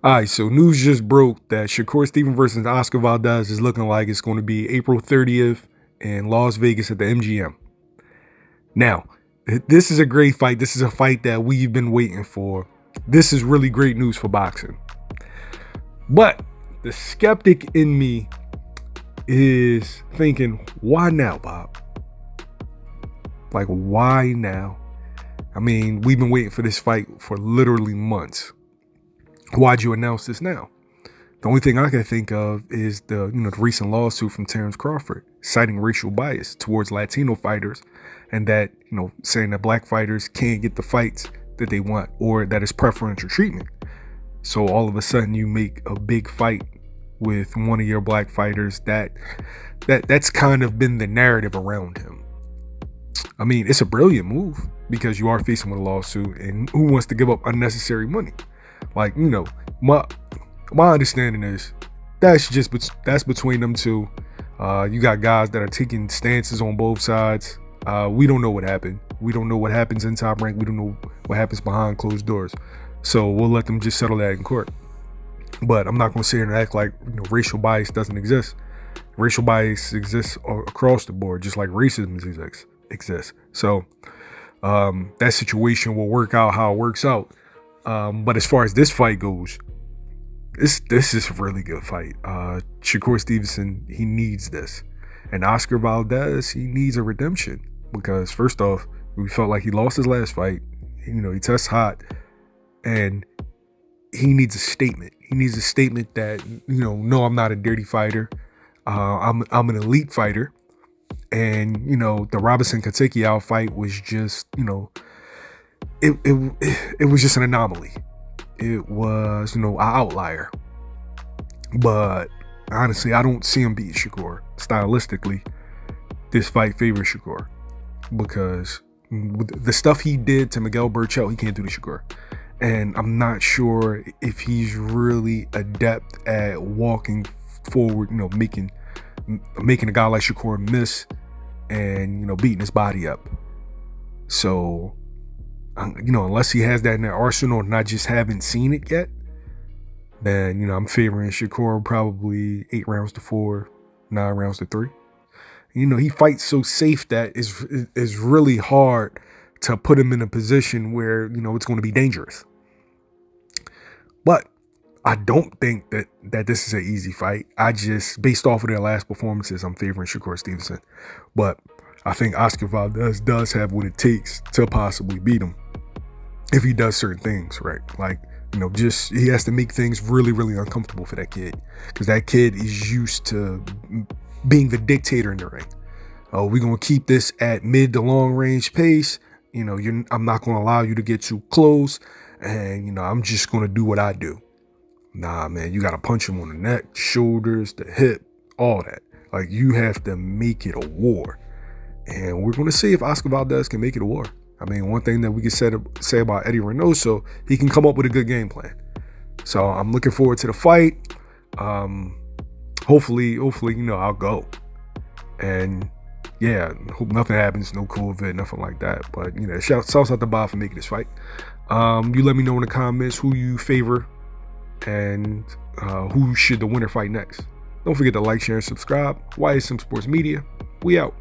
All right, so news just broke that Shakur Stevenson versus Oscar Valdez is looking like it's going to be April 30th in Las Vegas at the MGM. Now, this is a great fight. This is a fight that we've been waiting for. This is really great news for boxing. But the skeptic in me is thinking, why now, Bob? Like, why now? I mean, we've been waiting for this fight for literally months. Why'd you announce this now? The only thing I can think of is the recent lawsuit from Terrence Crawford citing racial bias towards Latino fighters, and that, saying that black fighters can't get the fights that they want, or that it's preferential treatment. So all of a sudden you make a big fight with one of your black fighters. That's kind of been the narrative around him. I mean, it's a brilliant move because you are facing with a lawsuit, and who wants to give up unnecessary money? Like, my understanding is that's between them two. You got guys that are taking stances on both sides. We don't know what happened. We don't know what happens in Top Rank. We don't know what happens behind closed doors. So we'll let them just settle that in court. But I'm not going to sit here and act like racial bias doesn't exist. Racial bias exists across the board, just like racism exists. So that situation will work out how it works out. But as far as this fight goes, this is a really good fight. Shakur Stevenson, he needs this. And Oscar Valdez, he needs a redemption. Because first off, we felt like he lost his last fight. He tests hot. And he needs a statement. He needs a statement that, no, I'm not a dirty fighter. I'm an elite fighter. And, the Robinson Katikiow fight was just, it was just an anomaly. It was, an outlier. But honestly, I don't see him beat Shakur. Stylistically, this fight favors Shakur because the stuff he did to Miguel Burchell, he can't do to Shakur. And I'm not sure if he's really adept at walking forward, making a guy like Shakur miss and, beating his body up. So, unless he has that in their arsenal and I just haven't seen it yet, then, I'm favoring Shakur probably 8 rounds to 4, 9 rounds to 3. He fights so safe that it's really hard to put him in a position where, it's going to be dangerous. But I don't think that this is an easy fight. I just, based off of their last performances, I'm favoring Shakur Stevenson. But I think Oscar Valdez does have what it takes to possibly beat him if he does certain things, right? Like, he has to make things really, really uncomfortable for that kid, because that kid is used to being the dictator in the ring. Oh, we're going to keep this at mid to long range pace. I'm not going to allow you to get too close. And, I'm just going to do what I do. Nah, man, you got to punch him on the neck, shoulders, the hip, all that. Like, you have to make it a war. And we're going to see if Oscar Valdez can make it a war. I mean, one thing that we can say about Eddie Reynoso, he can come up with a good game plan. So I'm looking forward to the fight. Hopefully, I'll go. And yeah, hope nothing happens, no COVID, nothing like that. But, shouts out to Bob for making this fight. You let me know in the comments who you favor and who should the winner fight next. Don't forget to like, share, and subscribe. YSM Sports Media. We out.